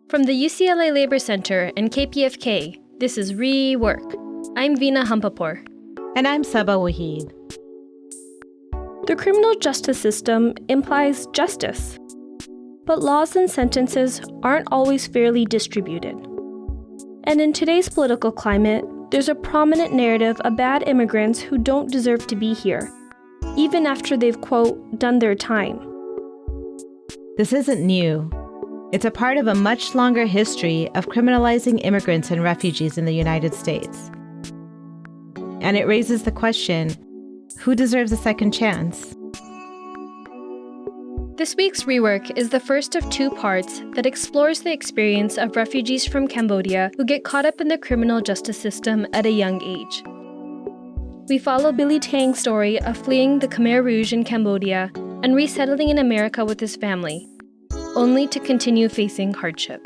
From the UCLA Labor Center and KPFK, this is Rework. I'm Veena Hampapur. And I'm Saba Waheed. The criminal justice system implies justice, but laws and sentences aren't always fairly distributed. And in today's political climate, there's a prominent narrative of bad immigrants who don't deserve to be here, even after they've, quote, done their time. This isn't new. It's a part of a much longer history of criminalizing immigrants and refugees in the United States. And it raises the question, who deserves a second chance? This week's Rework is the first of two parts that explores the experience of refugees from Cambodia who get caught up in the criminal justice system at a young age. We follow Billy Taing's story of fleeing the Khmer Rouge in Cambodia and resettling in America with his family, only to continue facing hardship.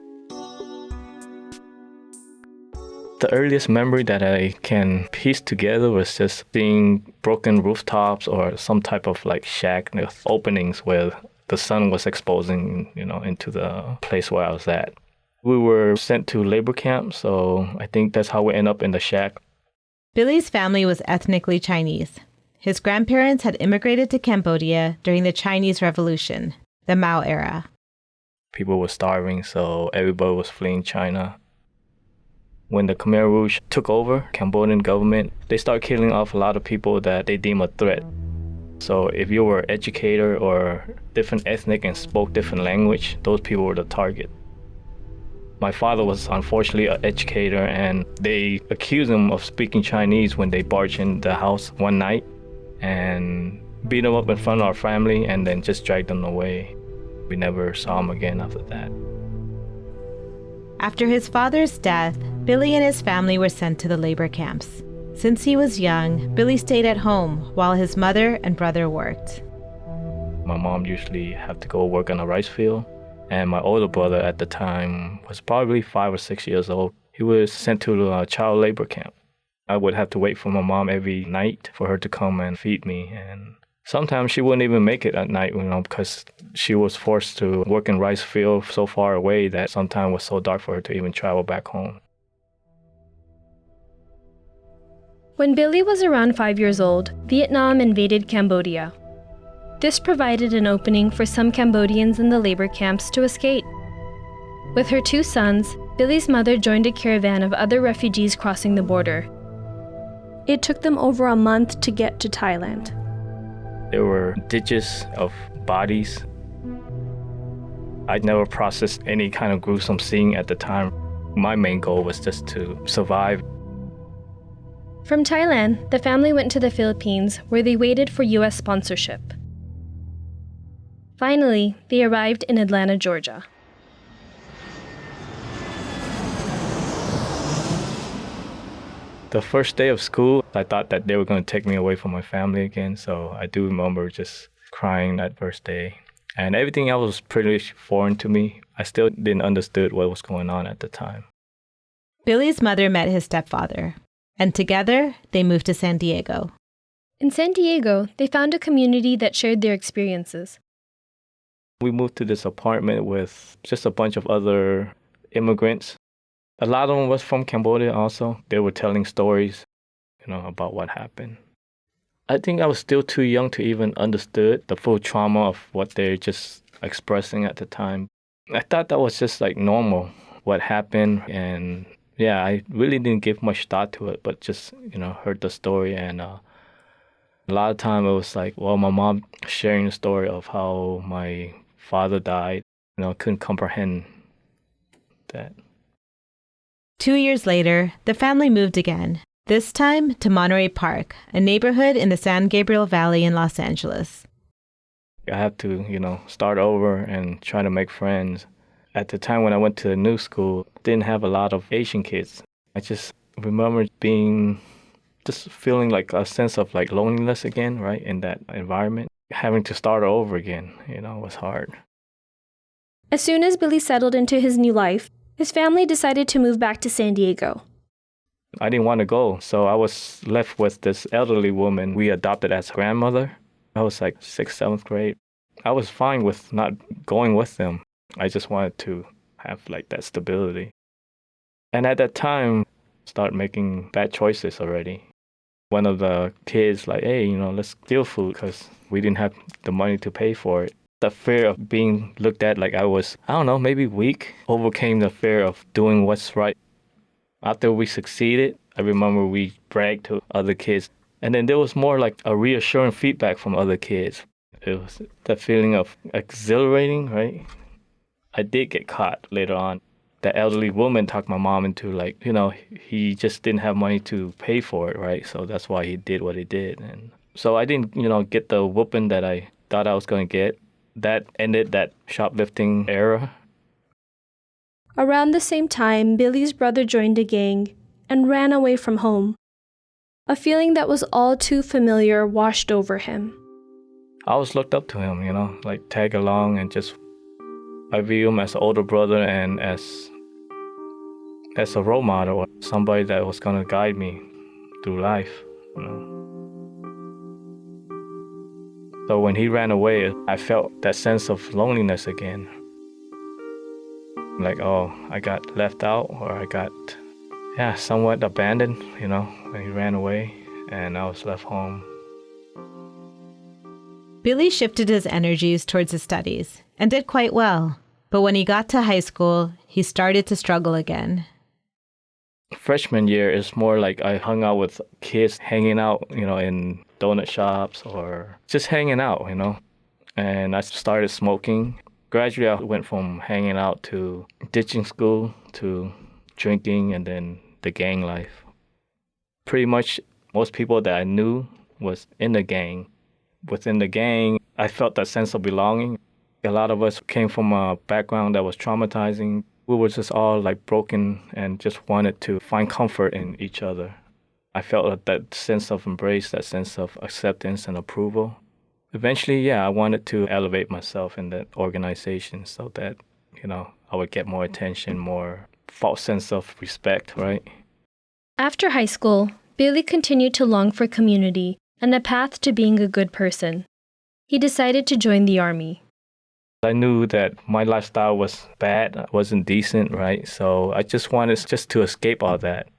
The earliest memory that I can piece together was just seeing broken rooftops or some type of like shack with openings where the sun was exposing, into the place where I was at. We were sent to labor camp, so I think that's how we end up in the shack. Billy's family was ethnically Chinese. His grandparents had immigrated to Cambodia during the Chinese Revolution, the Mao era. People were starving, so everybody was fleeing China. When the Khmer Rouge took over, Cambodian government, they started killing off a lot of people that they deem a threat. So if you were an educator or different ethnic and spoke different language, those people were the target. My father was unfortunately an educator, and they accused him of speaking Chinese when they barged in the house one night and beat him up in front of our family and then just dragged him away. We never saw him again after that. After his father's death, Billy and his family were sent to the labor camps. Since he was young, Billy stayed at home while his mother and brother worked. My mom usually had to go work on a rice field, and my older brother at the time was probably 5 or 6 years old. He was sent to a child labor camp. I would have to wait for my mom every night for her to come and feed me, and sometimes she wouldn't even make it at night, because she was forced to work in rice field so far away that sometimes it was so dark for her to even travel back home. When Billy was around 5 years old, Vietnam invaded Cambodia. This provided an opening for some Cambodians in the labor camps to escape. With her 2 sons, Billy's mother joined a caravan of other refugees crossing the border. It took them over a month to get to Thailand. There were ditches of bodies. I'd never processed any kind of gruesome scene at the time. My main goal was just to survive. From Thailand, the family went to the Philippines, where they waited for U.S. sponsorship. Finally, they arrived in Atlanta, Georgia. The first day of school, I thought that they were going to take me away from my family again, so I do remember just crying that first day. And everything else was pretty foreign to me. I still didn't understand what was going on at the time. Billy's mother met his stepfather, and together they moved to San Diego. In San Diego, they found a community that shared their experiences. We moved to this apartment with just a bunch of other immigrants. A lot of them was from Cambodia also. They were telling stories, about what happened. I think I was still too young to even understood the full trauma of what they're just expressing at the time. I thought that was just like normal, what happened. And yeah, I really didn't give much thought to it, but just, heard the story. And a lot of time it was like, well, my mom sharing the story of how my father died. Couldn't comprehend that. 2 years later, the family moved again, this time to Monterey Park, a neighborhood in the San Gabriel Valley in Los Angeles. I had to, start over and try to make friends. At the time when I went to the new school, didn't have a lot of Asian kids. I just remember just feeling like a sense of like loneliness again, right, in that environment. Having to start over again, was hard. As soon as Billy settled into his new life, his family decided to move back to San Diego. I didn't want to go, so I was left with this elderly woman we adopted as grandmother. I was like 6th, 7th grade. I was fine with not going with them. I just wanted to have like that stability. And at that time, start making bad choices already. One of the kids like, hey, let's steal food because we didn't have the money to pay for it. The fear of being looked at like I was, I don't know, maybe weak, overcame the fear of doing what's right. After we succeeded, I remember we bragged to other kids. And then there was more like a reassuring feedback from other kids. It was that feeling of exhilarating, right? I did get caught later on. The elderly woman talked my mom into like, he just didn't have money to pay for it, right? So that's why he did what he did. And so I didn't, get the whooping that I thought I was going to get. That ended that shoplifting era. Around the same time, Billy's brother joined a gang and ran away from home. A feeling that was all too familiar washed over him. I was looked up to him, like tag along and just, I view him as an older brother and as a role model, or somebody that was going to guide me through life. So when he ran away, I felt that sense of loneliness again. Like, oh, I got left out, or I got, somewhat abandoned, when he ran away and I was left home. Billy shifted his energies towards his studies and did quite well. But when he got to high school, he started to struggle again. Freshman year is more like I hung out with kids hanging out, in donut shops or just hanging out, And I started smoking. Gradually, I went from hanging out to ditching school to drinking and then the gang life. Pretty much most people that I knew was in the gang. Within the gang, I felt that sense of belonging. A lot of us came from a background that was traumatizing. We were just all like broken and just wanted to find comfort in each other. I felt that sense of embrace, that sense of acceptance and approval. Eventually, I wanted to elevate myself in that organization so that, I would get more attention, more false sense of respect, right? After high school, Billy continued to long for community and a path to being a good person. He decided to join the army. I knew that my lifestyle was bad, wasn't decent, right? So I just wanted to escape all that.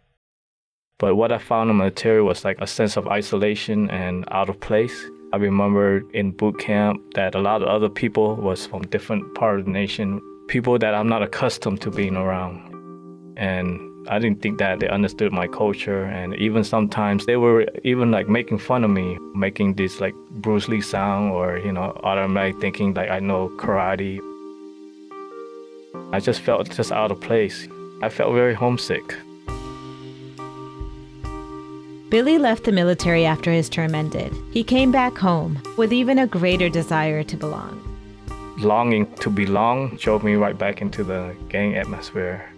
But what I found in the material was like a sense of isolation and out of place. I remember in boot camp that a lot of other people was from different parts of the nation, people that I'm not accustomed to being around. And I didn't think that they understood my culture, and even sometimes they were even like making fun of me, making this like Bruce Lee sound or, automatically thinking like I know karate. I just felt just out of place. I felt very homesick. Billy left the military after his term ended. He came back home with even a greater desire to belong. Longing to belong drove me right back into the gang atmosphere.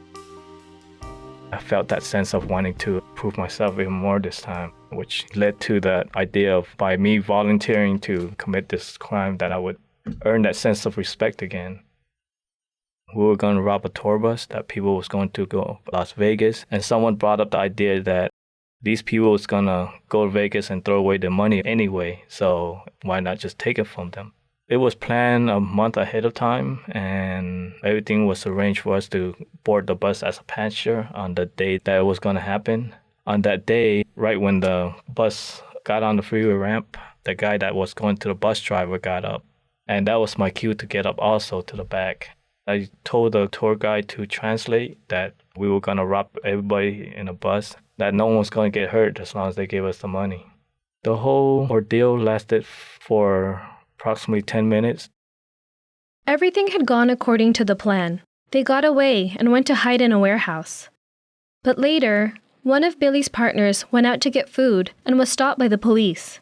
I felt that sense of wanting to prove myself even more this time, which led to the idea of by me volunteering to commit this crime that I would earn that sense of respect again. We were going to rob a tour bus that people was going to go to Las Vegas, and someone brought up the idea that these people was going to go to Vegas and throw away their money anyway, so why not just take it from them? It was planned a month ahead of time, and everything was arranged for us to board the bus as a passenger on the day that it was going to happen. On that day, right when the bus got on the freeway ramp, the guy that was going to the bus driver got up, and that was my cue to get up also to the back. I told the tour guide to translate that we were going to rob everybody in the bus, that no one was going to get hurt as long as they gave us the money. The whole ordeal lasted for approximately 10 minutes. Everything had gone according to the plan. They got away and went to hide in a warehouse. But later, one of Billy's partners went out to get food and was stopped by the police.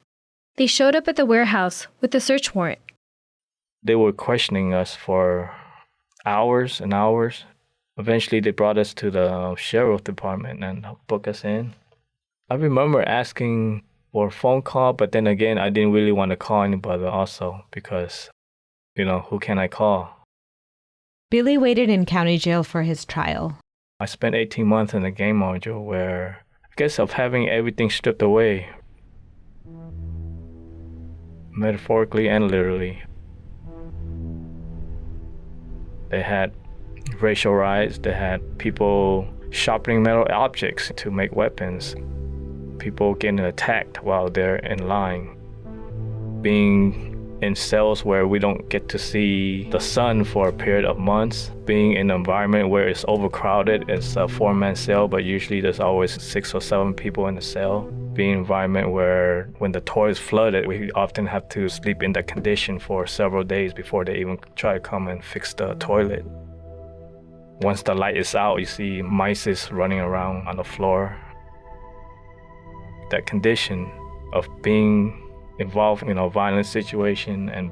They showed up at the warehouse with a search warrant. They were questioning us for hours and hours. Eventually, they brought us to the sheriff department and booked us in. I remember asking for a phone call, but then again, I didn't really want to call anybody also because, who can I call? Billy waited in county jail for his trial. I spent 18 months in the gang module where, I guess, of having everything stripped away, metaphorically and literally. They had racial riots. They had people sharpening metal objects to make weapons. People getting attacked while they're in line. Being in cells where we don't get to see the sun for a period of months. Being in an environment where it's overcrowded. It's a 4-man cell, but usually there's always 6 or 7 people in the cell. Being in an environment where when the toilet is flooded, we often have to sleep in that condition for several days before they even try to come and fix the toilet. Once the light is out, you see mice running around on the floor. That condition of being involved in a violent situation and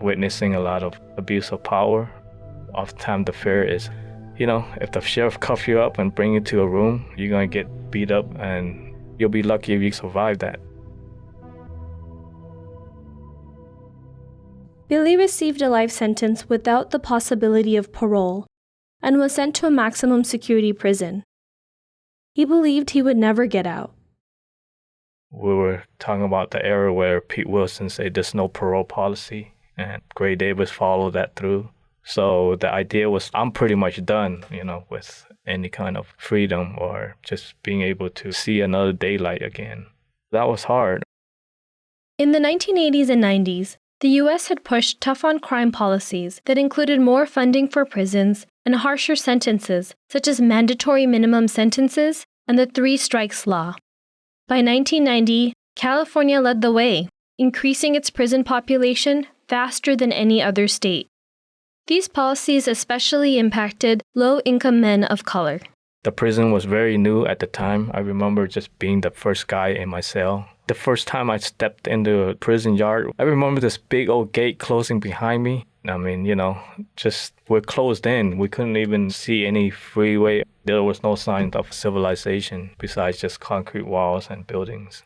witnessing a lot of abuse of power. Oftentimes the fear is, if the sheriff cuffs you up and bring you to a room, you're going to get beat up and you'll be lucky if you survive that. Billy received a life sentence without the possibility of parole and was sent to a maximum security prison. He believed he would never get out. We were talking about the era where Pete Wilson said there's no parole policy, and Gray Davis followed that through. So the idea was I'm pretty much done, with any kind of freedom or just being able to see another daylight again. That was hard. In the 1980s and 90s, the U.S. had pushed tough-on-crime policies that included more funding for prisons and harsher sentences, such as mandatory minimum sentences and the 3 strikes law. By 1990, California led the way, increasing its prison population faster than any other state. These policies especially impacted low-income men of color. The prison was very new at the time. I remember just being the first guy in my cell. The first time I stepped into a prison yard, I remember this big old gate closing behind me. We're closed in. We couldn't even see any freeway. There was no sign of civilization besides just concrete walls and buildings.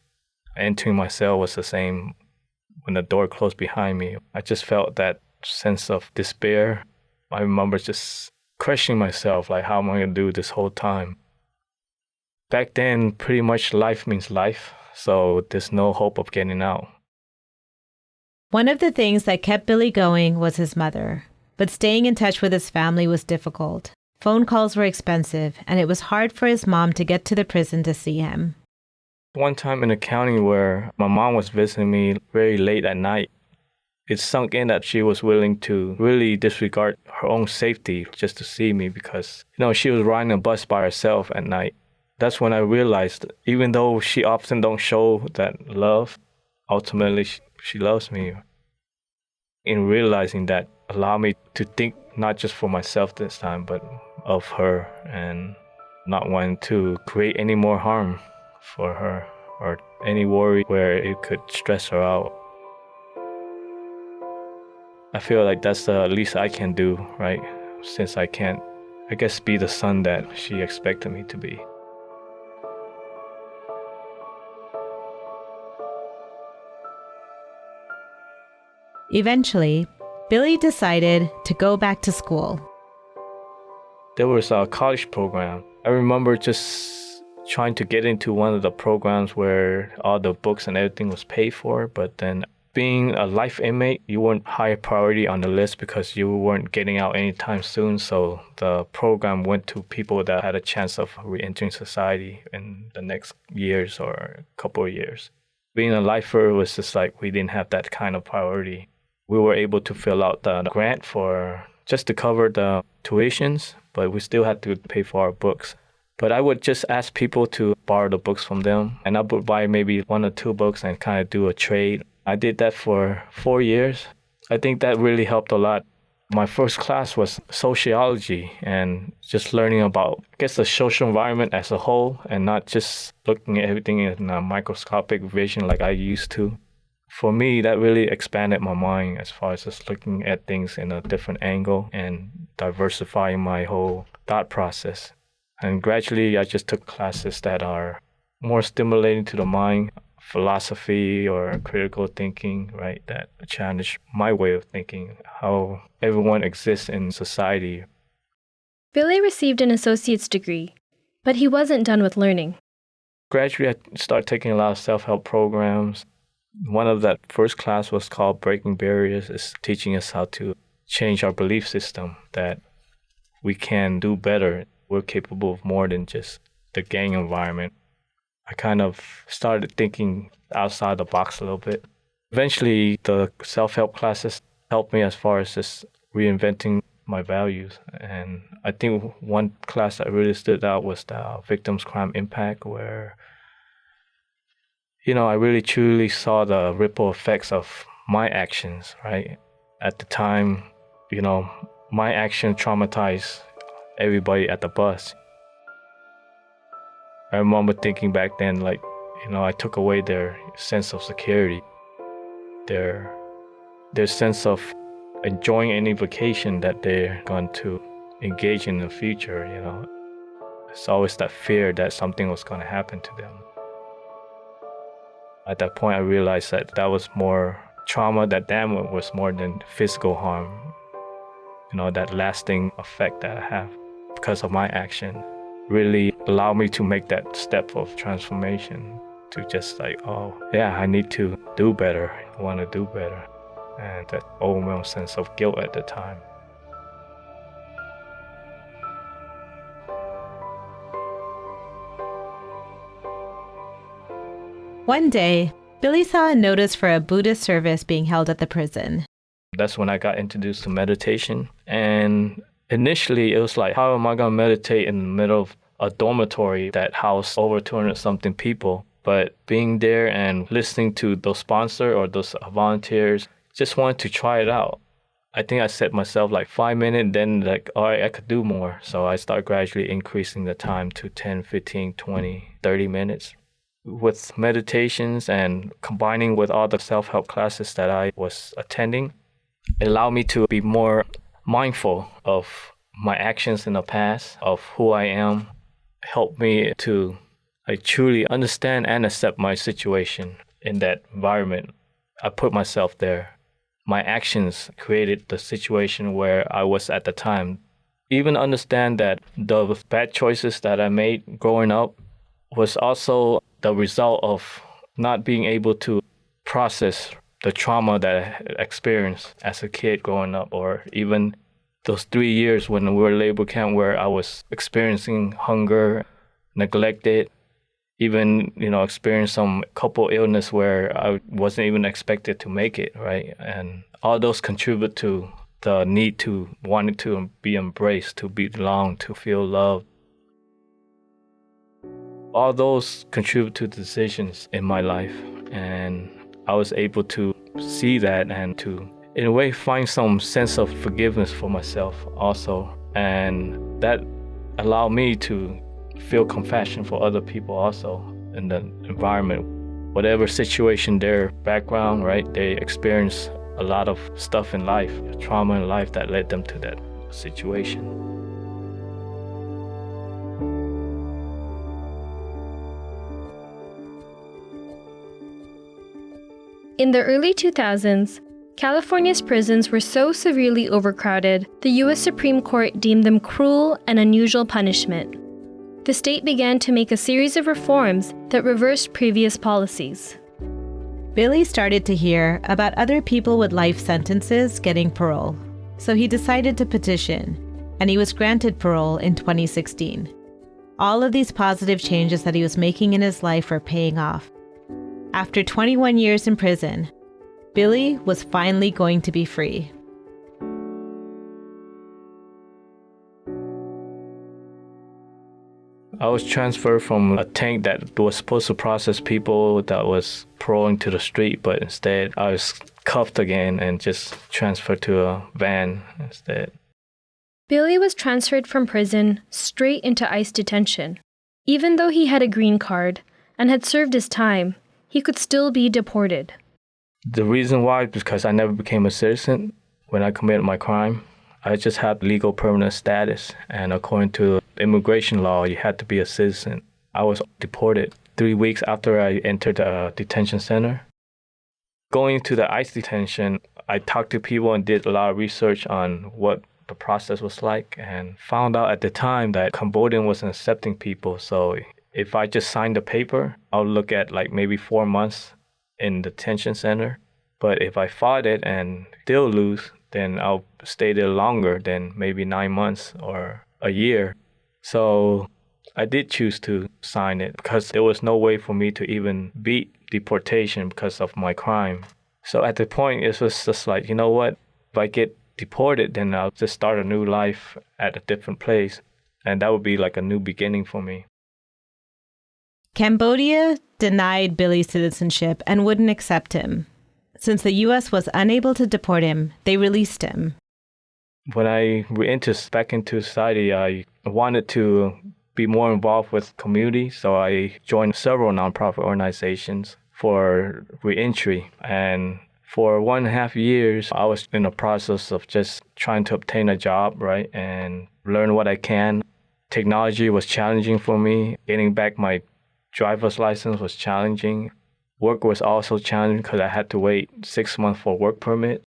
Entering my cell was the same. When the door closed behind me, I just felt that sense of despair. I remember just questioning myself, like, how am I going to do this whole time? Back then, pretty much life means life, so there's no hope of getting out. One of the things that kept Billy going was his mother, but staying in touch with his family was difficult. Phone calls were expensive, and it was hard for his mom to get to the prison to see him. One time in the county where my mom was visiting me very late at night, it sunk in that she was willing to really disregard her own safety just to see me because, she was riding a bus by herself at night. That's when I realized, even though she often don't show that love, ultimately she loves me. In realizing that allowed me to think not just for myself this time, but of her and not wanting to create any more harm for her or any worry where it could stress her out. I feel like that's the least I can do, right? Since I can't, I guess, be the son that she expected me to be. Eventually, Billy decided to go back to school. There was a college program. I remember just trying to get into one of the programs where all the books and everything was paid for, but then being a life inmate, you weren't high priority on the list because you weren't getting out anytime soon. So the program went to people that had a chance of re-entering society in the next years or a couple of years. Being a lifer was just like we didn't have that kind of priority. We were able to fill out the grant for just to cover the tuitions, but we still had to pay for our books. But I would just ask people to borrow the books from them, and I would buy maybe 1 or 2 books and kind of do a trade. I did that for 4 years. I think that really helped a lot. My first class was sociology and just learning about, I guess, the social environment as a whole and not just looking at everything in a microscopic vision like I used to. For me, that really expanded my mind as far as just looking at things in a different angle and diversifying my whole thought process. And gradually, I just took classes that are more stimulating to the mind, philosophy or critical thinking, right? That challenge my way of thinking, how everyone exists in society. Billy received an associate's degree, but he wasn't done with learning. Gradually, I started taking a lot of self-help programs. One of that first class was called Breaking Barriers. It's teaching us how to change our belief system, that we can do better. We're capable of more than just the gang environment. I kind of started thinking outside the box a little bit. Eventually, the self-help classes helped me as far as just reinventing my values. And I think one class that really stood out was the Victims Crime Impact, where, I really truly saw the ripple effects of my actions, right? At the time, my action traumatized everybody at the bus. I remember thinking back then, I took away their sense of security, their sense of enjoying any vacation that they're going to engage in the future, It's always that fear that something was going to happen to them. At that point, I realized that was more trauma, that damage was more than physical harm, that lasting effect that I have because of my action really allowed me to make that step of transformation to just I need to do better, I want to do better. And that overwhelming sense of guilt at the time. One day, Billy saw a notice for a Buddhist service being held at the prison. That's when I got introduced to meditation. And initially, it was like, how am I going to meditate in the middle of a dormitory that housed over 200-something people? But being there and listening to those sponsors or those volunteers, just wanted to try it out. I think I set myself 5 minutes, then all right, I could do more. So I started gradually increasing the time to 10, 15, 20, 30 minutes. With meditations and combining with all the self-help classes that I was attending, it allowed me to be more mindful of my actions in the past, of who I am, helped me to truly understand and accept my situation in that environment. I put myself there. My actions created the situation where I was at the time. Even understand that the bad choices that I made growing up was also the result of not being able to process the trauma that I experienced as a kid growing up, or even those 3 years when we were in labor camp where I was experiencing hunger, neglected, even, experienced some couple illness where I wasn't even expected to make it, right? And all those contribute to the need to wanting to be embraced, to belong, to feel loved. All those contribute to decisions in my life. And I was able to see that and to, in a way, find some sense of forgiveness for myself also. And that allowed me to feel compassion for other people also in the environment. Whatever situation, their background, right? They experience a lot of stuff in life, trauma in life that led them to that situation. In the early 2000s, California's prisons were so severely overcrowded, the U.S. Supreme Court deemed them cruel and unusual punishment. The state began to make a series of reforms that reversed previous policies. Billy started to hear about other people with life sentences getting parole, so he decided to petition, and he was granted parole in 2016. All of these positive changes that he was making in his life were paying off. After 21 years in prison, Billy was finally going to be free. I was transferred from a tank that was supposed to process people that was paroling to the street, but instead I was cuffed again and just transferred to a van instead. Billy was transferred from prison straight into ICE detention. Even though he had a green card and had served his time, he could still be deported. The reason why is because I never became a citizen when I committed my crime. I just had legal permanent status, and according to immigration law, you had to be a citizen. I was deported 3 weeks after I entered the detention center. Going to the ICE detention, I talked to people and did a lot of research on what the process was like, and found out at the time that Cambodian wasn't accepting people. So if I just signed the paper, I'll look at maybe 4 months in the detention center. But if I fought it and still lose, then I'll stay there longer than maybe 9 months or a year. So I did choose to sign it because there was no way for me to even beat deportation because of my crime. So at the point, it was just like, you know what? If I get deported, then I'll just start a new life at a different place. And that would be like a new beginning for me. Cambodia denied Billy citizenship and wouldn't accept him. Since the U.S. was unable to deport him, they released him. When I re-entered back into society, I wanted to be more involved with community, so I joined several nonprofit organizations for re-entry. And for 1.5 years, I was in the process of just trying to obtain a job, right, and learn what I can. Technology was challenging for me. Getting back my driver's license was challenging. Work was also challenging because I had to wait 6 months for a work permit.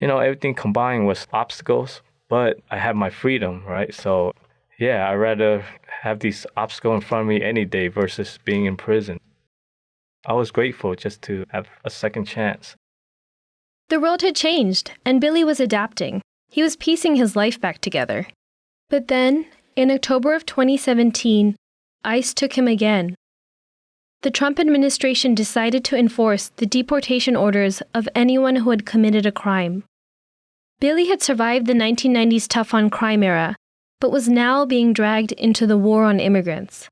Everything combined was obstacles, but I had my freedom, right? So, yeah, I'd rather have these obstacles in front of me any day versus being in prison. I was grateful just to have a second chance. The world had changed, and Billy was adapting. He was piecing his life back together. But then, in October of 2017, ICE took him again. The Trump administration decided to enforce the deportation orders of anyone who had committed a crime. Billy had survived the 1990s tough-on-crime era, but was now being dragged into the war on immigrants.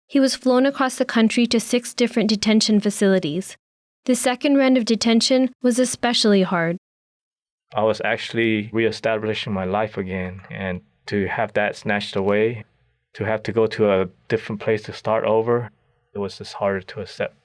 He was flown across the country to 6 different detention facilities. The second round of detention was especially hard. I was actually reestablishing my life again, and to have that snatched away, to have to go to a different place to start over, it was just harder to accept.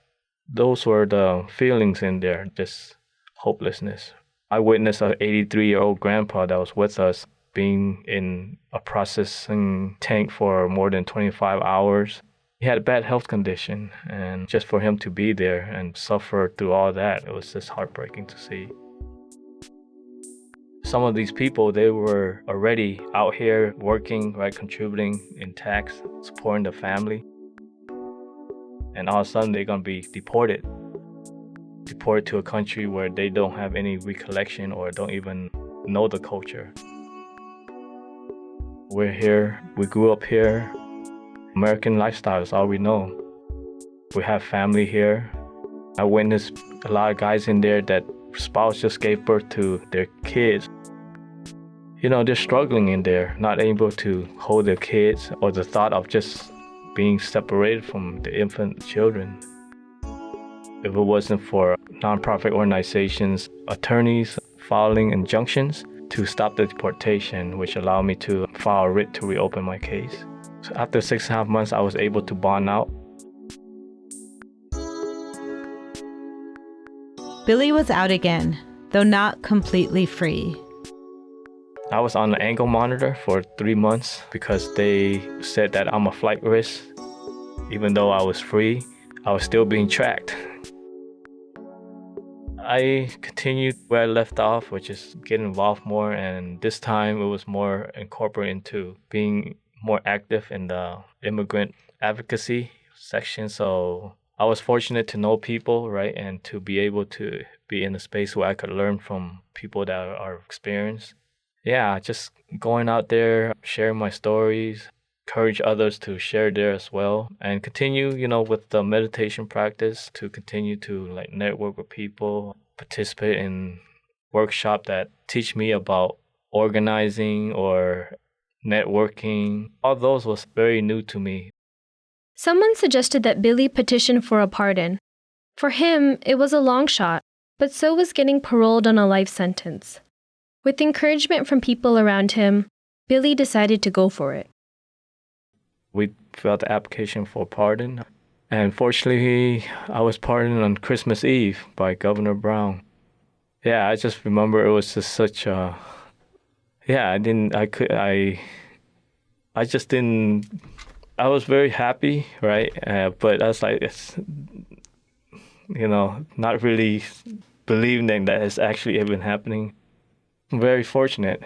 Those were the feelings in there, just hopelessness. I witnessed an 83-year-old grandpa that was with us being in a processing tank for more than 25 hours. He had a bad health condition, and just for him to be there and suffer through all that, it was just heartbreaking to see. Some of these people, they were already out here working, right, contributing in tax, supporting the family. And all of a sudden, they're going to be deported to a country where they don't have any recollection or don't even know the culture. We're here, we grew up here. American lifestyle is all we know. We have family here. I witnessed a lot of guys in there that spouse just gave birth to their kids. They're struggling in there, not able to hold their kids, or the thought of just being separated from the infant children. If it wasn't for nonprofit organizations, attorneys filing injunctions to stop the deportation, which allowed me to file a writ to reopen my case. So after 6.5 months, I was able to bond out. Billy was out again, though not completely free. I was on an ankle monitor for 3 months because they said that I'm a flight risk. Even though I was free, I was still being tracked. I continued where I left off, which is get involved more, and this time it was more incorporated into being more active in the immigrant advocacy section. So I was fortunate to know people, right, and to be able to be in a space where I could learn from people that are experienced. Yeah, just going out there, sharing my stories, encourage others to share there as well, and continue, with the meditation practice to continue to network with people, participate in workshops that teach me about organizing or networking. All those was very new to me. Someone suggested that Billy petition for a pardon. For him, it was a long shot, but so was getting paroled on a life sentence. With encouragement from people around him, Billy decided to go for it. We filled the application for pardon, and fortunately, I was pardoned on Christmas Eve by Governor Brown. Yeah, I just remember it was just such a... Yeah, I was very happy, right? But I was like, not really believing that it's actually even happening. I'm very fortunate,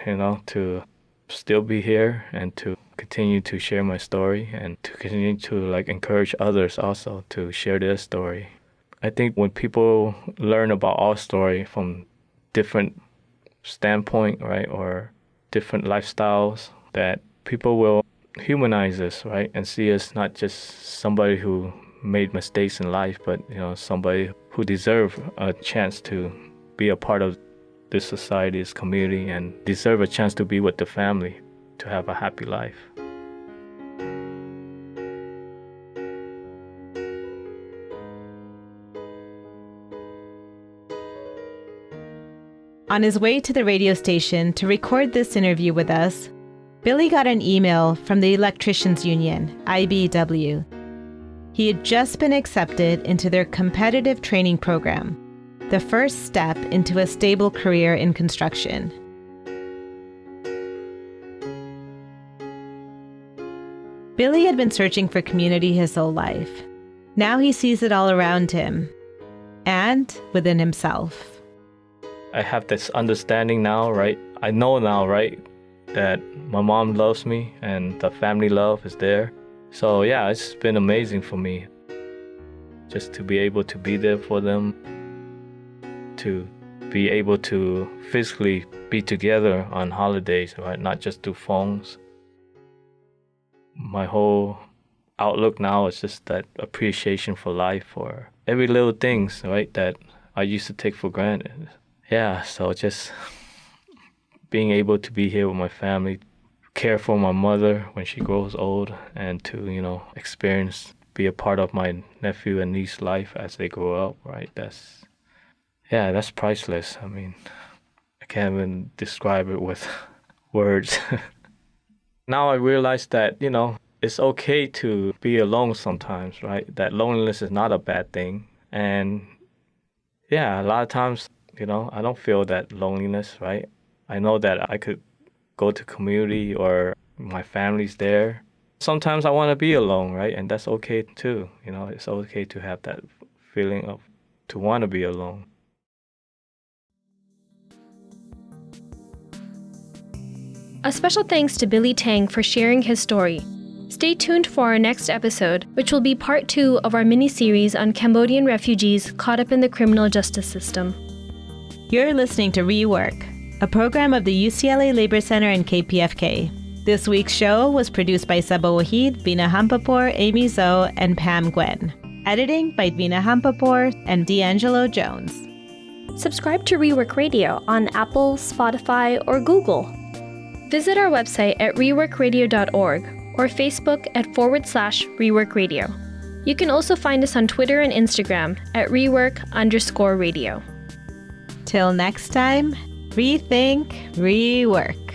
to still be here and to continue to share my story and to continue to encourage others also to share their story. I think when people learn about our story from different standpoint, right, or different lifestyles, that people will humanize us, right, and see us not just somebody who made mistakes in life, but somebody who deserve a chance to be a part of this society, this community, and deserve a chance to be with the family, to have a happy life. On his way to the radio station to record this interview with us, Billy got an email from the Electricians Union, IBEW. He had just been accepted into their competitive training program, the first step into a stable career in construction. Billy had been searching for community his whole life. Now he sees it all around him and within himself. I have this understanding now, right? I know now, right, that my mom loves me and the family love is there. So yeah, it's been amazing for me just to be able to be there for them, to be able to physically be together on holidays, right? Not just through phones. My whole outlook now is just that appreciation for life, for every little things, right, that I used to take for granted. Yeah, so just being able to be here with my family, care for my mother when she grows old, and to, experience, be a part of my nephew and niece's life as they grow up, right? That's priceless. I mean, I can't even describe it with words. Now I realize that, it's okay to be alone sometimes, right? That loneliness is not a bad thing. And yeah, a lot of times, I don't feel that loneliness, right? I know that I could go to community or my family's there. Sometimes I want to be alone, right? And that's okay too. It's okay to have that feeling of to want to be alone. A special thanks to Billy Taing for sharing his story. Stay tuned for our next episode, which will be part 2 of our mini-series on Cambodian refugees caught up in the criminal justice system. You're listening to Rework, a program of the UCLA Labor Center and KPFK. This week's show was produced by Saba Wahid, Vina Hampapur, Amy Zoe, and Pam Gwen. Editing by Vina Hampapur and D'Angelo Jones. Subscribe to Rework Radio on Apple, Spotify, or Google. Visit our website at reworkradio.org or Facebook at /Rework Radio. You can also find us on Twitter and Instagram at rework_radio. Till next time, rethink, rework.